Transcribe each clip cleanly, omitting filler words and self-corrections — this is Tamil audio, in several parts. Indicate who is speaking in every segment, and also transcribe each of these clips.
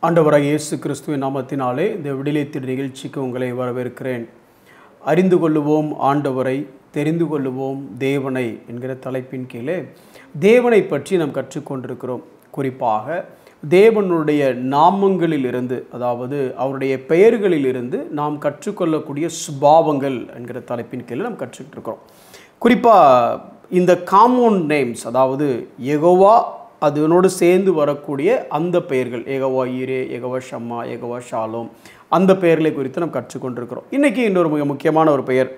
Speaker 1: ஆண்டவராகிய இயேசு கிறிஸ்துவின் நாமத்தினாலே இந்த விடுதலை தேடல் நிகழ்ச்சிக்கு உங்களை வரவேற்கிறேன். அறிந்து கொள்ளுவோம் ஆண்டவரை, தெரிந்து கொள்ளுவோம் தேவனை என்கிற தலைப்பின் கீழே தேவனை பற்றி நாம் கற்றுக்கொண்டிருக்கிறோம். குறிப்பாக தேவனுடைய நாமங்களிலிருந்து, அதாவது அவருடைய பெயர்களிலிருந்து நாம் கற்றுக்கொள்ளக்கூடிய சுபாவங்கள் என்கிற தலைப்பின் கீழே நாம் கற்றுக்கிட்டு இருக்கிறோம். குறிப்பாக இந்த காமன் நேம்ஸ், அதாவது யெகோவா அதனோடு சேர்ந்து வரக்கூடிய அந்த பெயர்கள், யெகோவா ஈரே, யெகோவா ஷம்மா, யெகோவா ஷாலோம், அந்த பெயர்களை குறித்து நாம் கற்றுக்கொண்டிருக்கிறோம். இன்றைக்கி இன்னொரு மிக முக்கியமான ஒரு பெயர்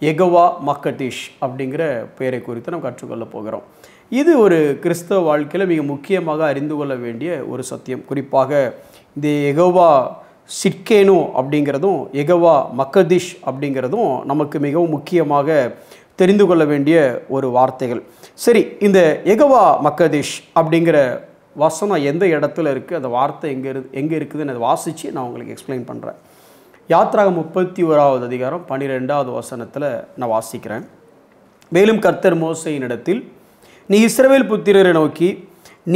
Speaker 1: யெகோவா மக்கதிஷ் அப்படிங்கிற பெயரை குறித்து நாம் கற்றுக்கொள்ள போகிறோம். இது ஒரு கிறிஸ்தவ வாழ்க்கையில் மிக முக்கியமாக அறிந்து கொள்ள வேண்டிய ஒரு சத்தியம். குறிப்பாக இந்த யெகோவா சிட்கேனோ அப்படிங்கிறதும் யெகோவா மக்கதிஷ் அப்படிங்கிறதும் நமக்கு மிகவும் முக்கியமாக தெரிந்து கொள்ள வேண்டிய ஒரு வார்த்தைகள். சரி, இந்த யெகோவா மக்கதிஷ் அப்படிங்கிற வசனம் எந்த இடத்துல இருக்குது, அந்த வார்த்தை எங்கே இருக்குதுன்னு அதை வாசித்து நான் உங்களுக்கு எக்ஸ்பிளைன் பண்ணுறேன். யாத்ராகம் 31வது அதிகாரம் 12வது வசனத்தில் நான் வாசிக்கிறேன். மேலும் கர்த்தர் மோசேயினிடத்தில், நீ இஸ்ரவேல் புத்திரரை நோக்கி,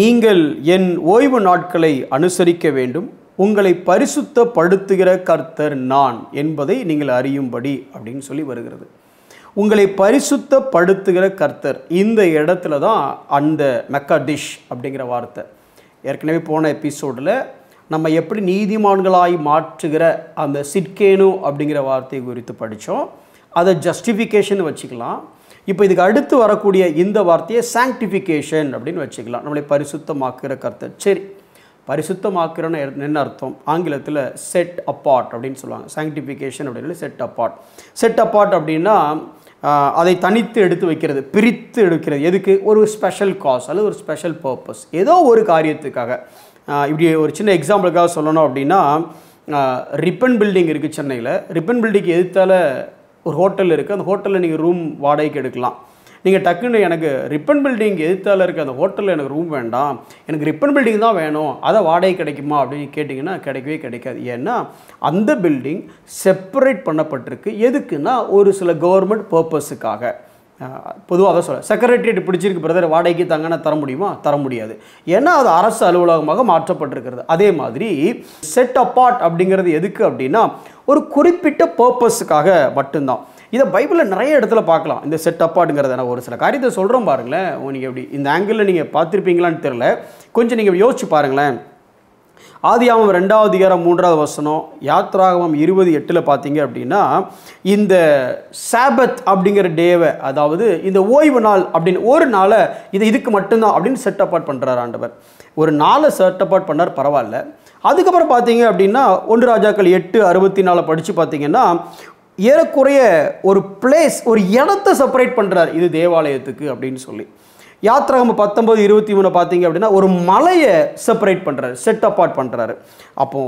Speaker 1: நீங்கள் என் ஓய்வு நாட்களை அனுசரிக்க வேண்டும், உங்களை பரிசுத்தப்படுத்துகிற கர்த்தர் நான் என்பதை நீங்கள் அறியும்படி அப்படின்னு சொல்லி வருகிறது. உங்களை பரிசுத்தப்படுத்துகிற கர்த்தர், இந்த இடத்துல தான் அந்த மெக்கடிஷ் அப்படிங்கிற வார்த்தை. ஏற்கனவே போன எபிசோடில் நம்ம எப்படி நீதிமான்களாய் மாற்றுகிற அந்த சிட்கேனு அப்படிங்கிற வார்த்தை குறித்து படித்தோம். அதை ஜஸ்டிஃபிகேஷன் வச்சுக்கலாம். இப்போ இதுக்கு அடுத்து வரக்கூடிய இந்த வார்த்தையை சாங்டிஃபிகேஷன் அப்படின்னு வச்சுக்கலாம். நம்மளை பரிசுத்தமாக்குகிற கர்த்தர். சரி, பரிசுத்தமாக்குறன்னு என்ன அர்த்தம்? ஆங்கிலத்தில் செட் அப்பார்ட் அப்படின்னு சொல்லுவாங்க. சாங்டிஃபிகேஷன் அப்படின்னு செட் அப்பார்ட். செட் அப்பார்ட் அப்படின்னா அதை தனித்து எடுத்து வைக்கிறது, பிரித்து எடுக்கிறது. எதுக்கு? ஒரு ஸ்பெஷல் காஸ் அல்லது ஒரு ஸ்பெஷல் பர்பஸ், ஏதோ ஒரு காரியத்துக்காக. இப்படி ஒரு சின்ன எக்ஸாம்பிளுக்காக சொல்லணும் அப்படின்னா, ரிப்பன் பில்டிங் இருக்குது சென்னையில். ரிப்பன் பில்டிங் எதிர்த்தால ஒரு ஹோட்டல் இருக்குது. அந்த ஹோட்டலில் நீங்கள் ரூம் வாடகைக்கு எடுக்கலாம். நீங்கள் டக்குன்னு, எனக்கு ரிப்பன் பில்டிங் எதிர்த்தால இருக்க அந்த ஹோட்டலில் எனக்கு ரூம் வேண்டாம், எனக்கு ரிப்பன் பில்டிங் தான் வேணும், அதை வாடகை கிடைக்குமா அப்படின்னு கேட்டிங்கன்னா கிடைக்கவே கிடைக்காது. ஏன்னா அந்த பில்டிங் செப்பரேட் பண்ணப்பட்டிருக்கு. எதுக்குன்னா ஒரு சில கவர்மெண்ட் பர்பஸுக்காக. பொதுவாக அதை சொல்ல, செக்ரட்டரியேட் பிடிச்சிருக்கு பிரதர், வாடகைக்கு தாங்கன்னா தர முடியுமா? தர முடியாது. ஏன்னா அது அரசு அலுவலகமாக மாற்றப்பட்டிருக்கிறது. அதே மாதிரி செட் அப்பார்ட் அப்படிங்கிறது எதுக்கு அப்படின்னா ஒரு குறிப்பிட்ட பர்பஸுக்காக மட்டும்தான். இதை பைபிளில் நிறைய இடத்துல பார்க்கலாம், இந்த செட் அப்பார்ட்டுங்கிறத. நான் ஒரு சில காரியத்தை சொல்கிறோம் பாருங்களேன். நீங்கள் எப்படி இந்த ஆங்கிளில் நீங்கள் பார்த்துருப்பீங்களான்னு தெரியல, கொஞ்சம் நீங்கள் யோசிச்சு பாருங்களேன். ஆதியாகமம் 2வது அதிகாரம் 3வது வசனம், யாத்ராகமம் 20:8 பார்த்தீங்க அப்படின்னா, இந்த சாபத் அப்படிங்கிற டேவை, அதாவது இந்த ஓய்வு நாள் அப்படின்னு ஒரு நாளை இதுக்கு மட்டும்தான் அப்படின்னு செட் அப்பார்ட் பண்ணுறார் ஆண்டவர். ஒரு நாளை செட் அப்பார்ட் பண்ணார், பரவாயில்ல. அதுக்கப்புறம் பார்த்தீங்க அப்படின்னா 1 ராஜாக்கள் 8:64 படித்து பார்த்தீங்கன்னா, ஏறக்குறைய ஒரு பிளேஸ், ஒரு இடத்தை செப்பரேட் பண்ணுறார், இது தேவாலயத்துக்கு அப்படின்னு சொல்லி. யாத்ராகமம் 19:23 பார்த்தீங்க அப்படின்னா ஒரு மலையை செப்பரேட் பண்ணுறாரு, செட் அப்பார்ட் பண்ணுறாரு. அப்போ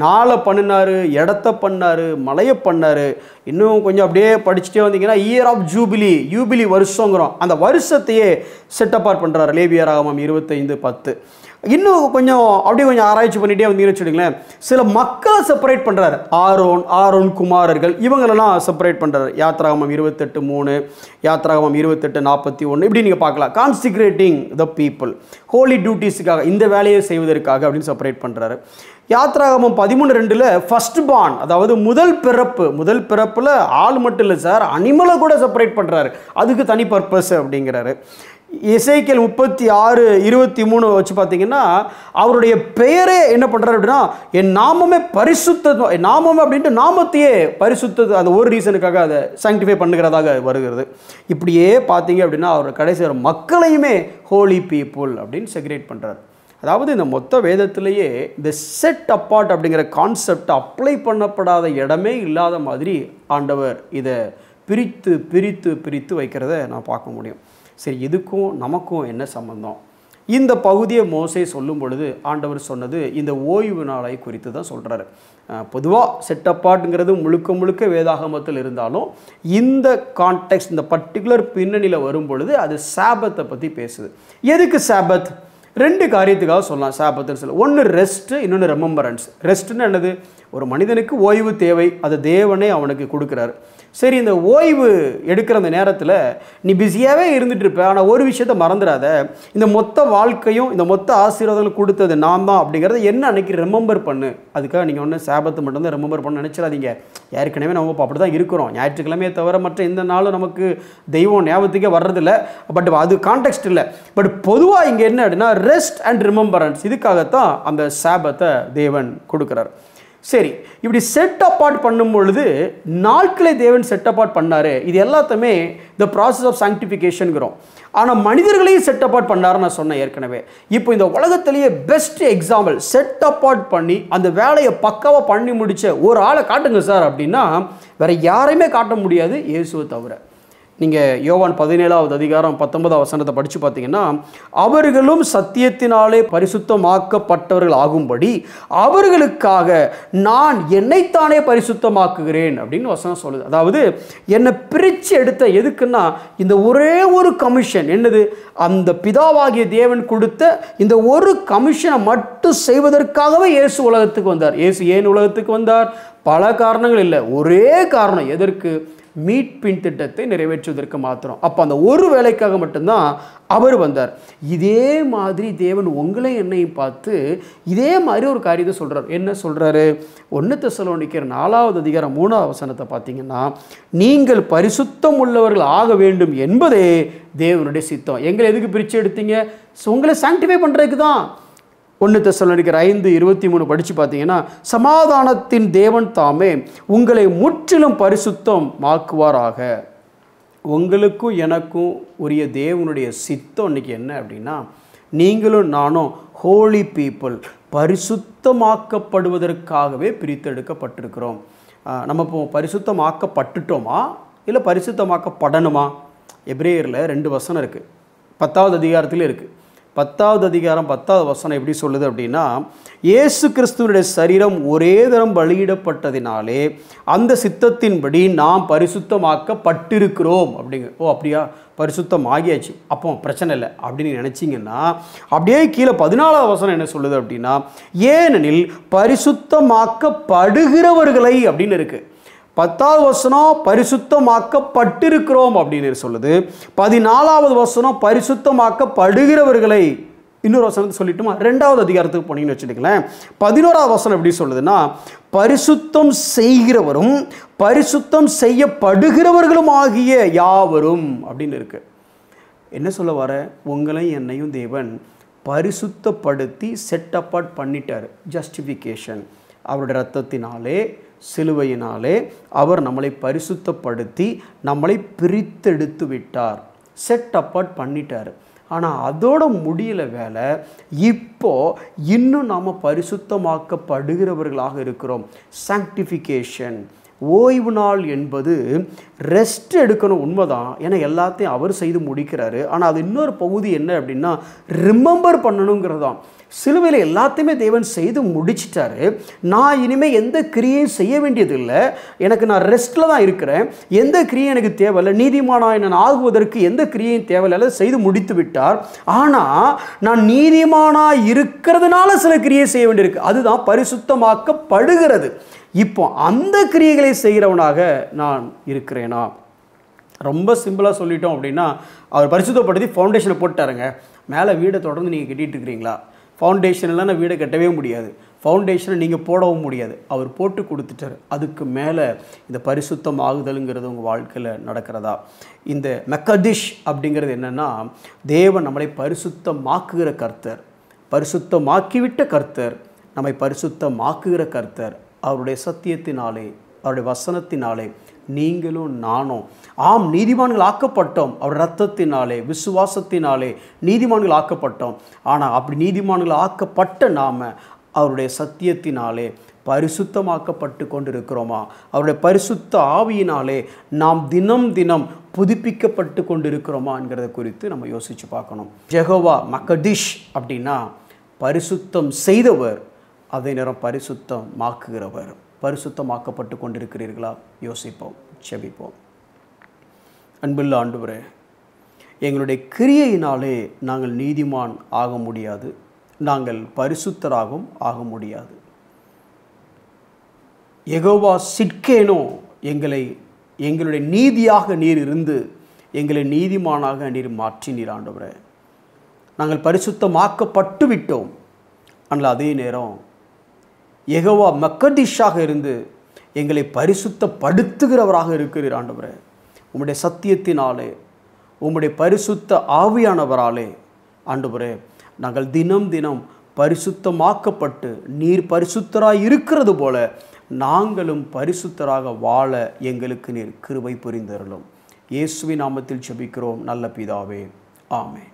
Speaker 1: நாளை பண்ணினார், இடத்த பண்ணார், மலையை பண்ணார். இன்னும் கொஞ்சம் அப்படியே படிச்சுட்டே வந்தீங்கன்னா இயர் ஆஃப் யூபிலி வருஷங்கிறோம், அந்த வருஷத்தையே செட் அப்பார்ட் பண்ணுறாரு. லேவியராகமம் 25:10. இன்னும் கொஞ்சம் அப்படியே கொஞ்சம் ஆராய்ச்சி பண்ணிகிட்டே வந்தீங்கன்னு வச்சுக்கோங்களேன், சில மக்களை செப்பரேட் பண்ணுறாரு. ஆரோன் குமாரர்கள், இவங்களெல்லாம் செப்பரேட் பண்ணுறாரு. யாத்ராகமம் 28:3, யாத்ராகமம் 28:41 இப்படி நீங்கள் பார்க்கலாம். கான்சிக்ரேட்டிங் த பீப்புள், ஹோலி டியூட்டிஸுக்காக, இந்த வேலையை செய்வதற்காக அப்படின்னு செப்பரேட் பண்ணுறாரு. யாத்ராகமம் 13:2 ஃபர்ஸ்ட் பார்ன், அதாவது முதல் பிறப்பில் ஆள் மட்டும் இல்லை சார், அனிமலை கூட செப்பரேட் பண்ணுறாரு, அதுக்கு தனி பர்பஸ் அப்படிங்கிறாரு. எசேக்கியேல் 36:23 வச்சு பார்த்தீங்கன்னா அவருடைய பெயரே என்ன பண்ணுறாரு அப்படின்னா, என் நாமமே நாமமே அப்படின்ட்டு நாமத்தையே பரிசுத்த, அந்த ஒரு ரீசனுக்காக அதை சாங்டிஃபை பண்ணுகிறதாக வருகிறது. இப்படியே பார்த்தீங்க அப்படின்னா அவர் கடைசி மக்களையுமே ஹோலி பீப்புள் அப்படின்னு செக்ரேட் பண்ணுறாரு. அதாவது இந்த மொத்த வேதத்திலேயே இந்த செட் அப்பார்ட் அப்படிங்கிற கான்செப்ட் அப்ளை பண்ணப்படாத இடமே இல்லாத மாதிரி ஆண்டவர் இதை பிரித்து பிரித்து பிரித்து வைக்கிறத நான் பார்க்க முடியும். சரி, இதுக்கும் நமக்கும் என்ன சம்பந்தம்? இந்த பகுதியை மோசே சொல்லும் பொழுது ஆண்டவர் சொன்னது இந்த ஓய்வு நாளை குறித்து தான் சொல்கிறாரு. பொதுவாக செட் அப்பார்ட்டுங்கிறது முழுக்க வேதாகமத்தில் இருந்தாலும் இந்த கான்டெக்ஸ்ட், இந்த பர்டிகுலர் பின்னணியில் வரும் பொழுது அது சாபத்தை பற்றி பேசுது. எதுக்கு சாபத்? 2 காரியத்துக்காக சொல்லலாம் சாபத்துன்னு சொல்ல. ஒன்று ரெஸ்ட்டு, இன்னொன்று ரெமம்பரன்ஸ். ரெஸ்ட்டுன்னு என்னது? ஒரு மனிதனுக்கு ஓய்வு தேவை, அது தேவனே அவனுக்கு கொடுக்குறாரு. சரி, இந்த ஓய்வு எடுக்கிற அந்த நேரத்தில் நீ பிஸியாகவே இருந்துட்டு இருப்ப, ஆனால் ஒரு விஷயத்தை மறந்துடாத, இந்த மொத்த வாழ்க்கையும் இந்த மொத்த ஆசீர்வாதங்கள் கொடுத்தது நான் தான் அப்படிங்கிறத என்ன அன்றைக்கி ரிமெம்பர் பண்ணு. அதுக்காக நீங்கள் ஒன்று சாபத்து மட்டும்தான் ரிமெம்பர் பண்ண நினச்சிடாதீங்க. ஏற்கனவே நம்ம அப்படி தான் இருக்கிறோம். ஞாயிற்றுக்கிழமையை தவிர மற்ற எந்த நாளும் நமக்கு தெய்வம் ஞாபகத்துக்கே வர்றதில்ல. பட் அது கான்டெக்ஸ்ட் இல்லை. பட் பொதுவாக இங்கே என்ன அப்படின்னா ரெஸ்ட் அண்ட் ரிமெம்பரன்ஸ், இதுக்காகத்தான் அந்த சாபத்தை தேவன் கொடுக்குறார். சரி, இப்படி செட் அப்பார்ட் பண்ணும் பொழுது நாட்களை தேவன் செட் அப்பார்ட் பண்ணாரு. இது எல்லாத்தையுமே த ப்ராசஸ் ஆஃப் சாங்டிஃபிகேஷனுங்கிறோம். ஆனால் மனிதர்களையும் செட் அப்பார்ட் பண்ணாருன்னு நான் சொன்னேன் ஏற்கனவே. இப்போ இந்த உலகத்திலேயே பெஸ்ட் எக்ஸாம்பிள் செட் அப்பார்ட் பண்ணி அந்த வேலையை பக்காவாக பண்ணி முடித்த ஒரு ஆளை காட்டுங்க சார் அப்படின்னா வேற யாரையுமே காட்ட முடியாது, இயேசுவை தவிர. நீங்கள் யோவான் 17வது அதிகாரம் 19வது வசனத்தை படித்து பார்த்தீங்கன்னா, அவர்களும் சத்தியத்தினாலே பரிசுத்தமாக்கப்பட்டவர்கள் ஆகும்படி அவர்களுக்காக நான் என்னைத்தானே பரிசுத்தமாக்குகிறேன் அப்படின்னு வசனம் சொல்லுது. அதாவது என்னை பிரித்து எடுத்த எதுக்குன்னா இந்த ஒரே ஒரு கமிஷன், என்னது, அந்த பிதாவாகிய தேவன் கொடுத்த இந்த ஒரு கமிஷனை மட்டும் செய்வதற்காகவே இயேசு உலகத்துக்கு வந்தார். இயேசு ஏன் உலகத்துக்கு வந்தார்? பல காரணங்கள் இல்லை, ஒரே காரணம். எதற்கு? மீட்பின் திட்டத்தை நிறைவேற்றுவதற்கு மாத்திரம். அப்போ அந்த ஒரு வேலைக்காக மட்டும்தான் அவர் வந்தார். இதே மாதிரி தேவன் உங்களை என்னையும் பார்த்து இதே மாதிரி ஒரு காரியத்தை சொல்கிறார். என்ன சொல்கிறாரு? 1 தெசலோனிக்கர் 4வது அதிகாரம் 3வது வசனத்தை பார்த்தீங்கன்னா, நீங்கள் பரிசுத்தம் உள்ளவர்கள் ஆக வேண்டும் என்பதே தேவனுடைய சித்தம். எங்களை எதுக்கு பிரித்து எடுத்தீங்க? உங்களை சாங்டிஃபை பண்ணுறதுக்கு தான். 1 தெசலோனிக்கர் 5:23 படித்து பார்த்தீங்கன்னா, சமாதானத்தின் தேவன் தாமே உங்களை முற்றிலும் பரிசுத்தம் ஆக்குவாராக. உங்களுக்கும் எனக்கும் உரிய தேவனுடைய சித்தம் இன்னைக்கு என்ன அப்படின்னா, நீங்களும் நானும் ஹோலி பீப்புள், பரிசுத்தமாக்கப்படுவதற்காகவே பிரித்தெடுக்கப்பட்டிருக்கிறோம். நம்ம இப்போ பரிசுத்தமாக்கப்பட்டுட்டோமா இல்லை பரிசுத்தமாக்கப்படணுமா? எபிரேயரில் 2 வசனம் இருக்குது, 10வது அதிகாரத்தில் இருக்குது. 10வது அதிகாரம் 10வது வசனம் எப்படி சொல்லுது அப்படின்னா, இயேசு கிறிஸ்துவனுடைய சரீரம் ஒரே தரம் பலியிடப்பட்டதினாலே அந்த சித்தத்தின்படி நாம் பரிசுத்தமாக்கப்பட்டிருக்கிறோம் அப்படிங்க. ஓ அப்படியா, பரிசுத்தம் ஆகியாச்சு, அப்போ பிரச்சனை இல்லை அப்படின்னு நினச்சிங்கன்னா, அப்படியே கீழே 14வது வசனம் என்ன சொல்லுது அப்படின்னா, ஏனெனில் பரிசுத்தமாக்கப்படுகிறவர்களை அப்படின்னு இருக்குது. 10வது வசனம் பரிசுத்தமாக்கப்பட்டிருக்கிறோம் அப்படின்னு சொல்லுது. 14வது வசனம் பரிசுத்தமாக்கப்படுகிறவர்களை. இன்னொரு வசனத்தை சொல்லிட்டுமா, 2வது அதிகாரத்துக்கு போனீங்கன்னு வச்சுட்டுங்களேன். 11வது வசனம் எப்படி சொல்லுதுன்னா, பரிசுத்தம் செய்கிறவரும் பரிசுத்தம் செய்யப்படுகிறவர்களும் ஆகிய யாவரும் அப்படின்னு இருக்கு. என்ன சொல்ல வர? உங்களையும் என்னையும் தேவன் பரிசுத்தப்படுத்தி செட் அப்பார்ட் பண்ணிட்டார். ஜஸ்டிஃபிகேஷன், அவருடைய இரத்தத்தினாலே, சிலுவையினாலே அவர் நம்மளை பரிசுத்தப்படுத்தி நம்மளை பிரித்தெடுத்து விட்டார், செட் அப்பார்ட் பண்ணிட்டார். ஆனால் அதோட முடியல வேலை. இப்போ இன்னும் நாம் பரிசுத்தமாக்கப்படுகிறவர்களாக இருக்கிறோம். சாங்டிஃபிகேஷன், ஓய்வு நாள் என்பது ரெஸ்ட் எடுக்கணும், உண்மைதான். ஏன்னா எல்லாத்தையும் அவர் செய்து முடிக்கிறாரு. ஆனால் அது இன்னொரு பகுதி என்ன அப்படின்னா ரிமெம்பர் பண்ணணுங்கிறதான். சிலுவையில் எல்லாத்தையுமே தேவன் செய்து முடிச்சிட்டாரு. நான் இனிமேல் எந்த கிரியையும் செய்ய வேண்டியதில்லை. எனக்கு நான் ரெஸ்ட்டில் தான் இருக்கிறேன். எந்த கிரியும் எனக்கு தேவையில்லை. நீதிமானாய் நான் ஆகுவதற்கு எந்த கிரியையும் தேவையில்லை, செய்து முடித்து விட்டார். ஆனால் நான் நீதிமானாய் இருக்கிறதுனால சில கிரியை செய்ய வேண்டியிருக்கு. அதுதான் பரிசுத்தமாக்கப்படுகிறது. இப்போ அந்த கிரியைகளை செய்கிறவனாக நான் இருக்கிறேனா? ரொம்ப சிம்பிளாக சொல்லிட்டோம் அப்படின்னா, அவர் பரிசுத்தப்படுத்தி ஃபவுண்டேஷனை போட்டாருங்க. மேலே வீடை தொடர்ந்து நீங்கள் கட்டிகிட்டு இருக்கிறீங்களா? ஃபவுண்டேஷன்லாம் நான் வீடை கட்டவே முடியாது, ஃபவுண்டேஷனை நீங்கள் போடவும் முடியாது. அவர் போட்டு கொடுத்துட்டார். அதுக்கு மேலே இந்த பரிசுத்தம் ஆகுதலுங்கிறது உங்கள் வாழ்க்கையில் நடக்கிறதா? இந்த மெக்கதிஷ் அப்படிங்கிறது என்னென்னா, தேவன் நம்மளை பரிசுத்தமாக்குகிற கர்த்தர், பரிசுத்தமாக்கிவிட்ட கர்த்தர், நம்மை பரிசுத்தமாக்குகிற கர்த்தர். அவருடைய சத்தியத்தினாலே, அவருடைய வசனத்தினாலே நீங்களும் நானும் ஆம் நீதிமான்கள் ஆக்கப்பட்டோம். அவர் இரத்தத்தினாலே, விசுவாசத்தினாலே நீதிமான்கள் ஆக்கப்பட்டோம். ஆனால் அப்படி நீதிமான்கள் ஆக்கப்பட்ட நாம் அவருடைய சத்தியத்தினாலே பரிசுத்தமாக்கப்பட்டு கொண்டிருக்கிறோமா? அவருடைய பரிசுத்த ஆவியினாலே நாம் தினம் தினம் புதுப்பிக்கப்பட்டு கொண்டிருக்கிறோமா என்கிறத குறித்து நம்ம யோசித்து பார்க்கணும். ஜெகோவா மக்கதிஷ் அப்படின்னா பரிசுத்தம் செய்தவர், அதே நேரம் பரிசுத்தமாக்குகிறவர். பரிசுத்தமாக்கப்பட்டு கொண்டிருக்கிறீர்களா? யோசிப்போம், செபிப்போம். அன்புள்ள ஆண்டவரே, எங்களுடைய கிரியையினாலே நாங்கள் நீதிமான் ஆக முடியாது, நாங்கள் பரிசுத்தராகவும் ஆக முடியாது. யெகோவா சிட்கேனோ எங்களை எங்களுடைய நீதியாக நீர் இருந்து எங்களை நீதிமானாக நீர் மாற்றினீர் ஆண்டவரே. நாங்கள் பரிசுத்தமாக்கப்பட்டு விட்டோம். ஆனால் அதே நேரம் யெகோவா மக்கதிஷாக இருந்து எங்களை பரிசுத்தப்படுத்துகிறவராக இருக்கிறீர் ஆண்டவரே. உம்முடைய சத்தியத்தினாலே, உம்முடைய பரிசுத்த ஆவியானவராலே ஆண்டவரே, நாங்கள் தினம் தினம் பரிசுத்தமாக்கப்பட்டு நீர் பரிசுத்தராய் இருக்கிறது போல நாங்களும் பரிசுத்தராக வாழ எங்களுக்கு நீர் கிருபை புரிந்தருளும். இயேசுவின் நாமத்தில் ஜெபிக்கிறோம் நல்ல பிதாவே, ஆமென்.